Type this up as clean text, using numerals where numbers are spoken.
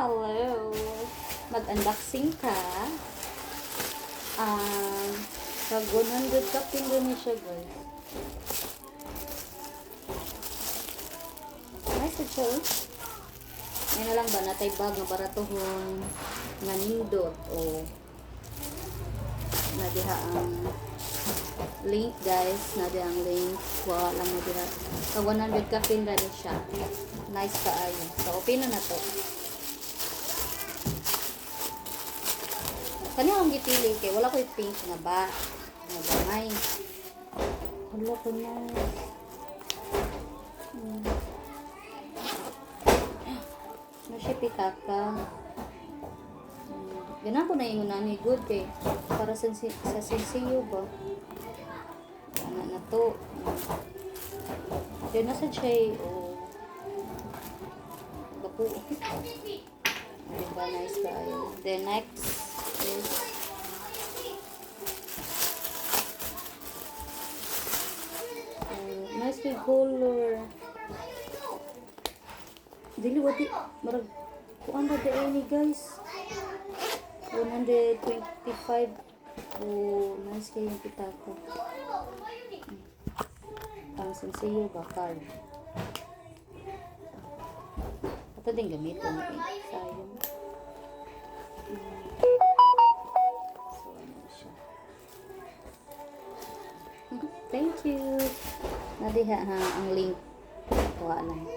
Hello! Mag-unboxing ka. Pag 100 ka pinggan siya, guys. Nice siya, oh. Ngayon na lang ba, natay bag na baratuhon nga nindot, o nadiha ang link, guys. Nadiha ang link. Wala lang nadiha. Pag 100 ka pinggan siya. Nice ka ayo. So, open na to. Kani akong gipili kay wala ko yung pink nga ba. Nga gamay. Hala ko na. Nasya pitaka. Ganun ko na yung nani good kay para sa sensiyo ba. Ano na to. Then nasa chay o baku. Diba nice kayo. Then next is nice big color. Dili wati marag kuan ba de ni guys. 125. Oh, nice kayo yung pitako. Pang sensiyo bakal. Ito din gamitin eh. Sayang. So, ano siya. Thank you. Nadiha ha ang link. Kuha lang.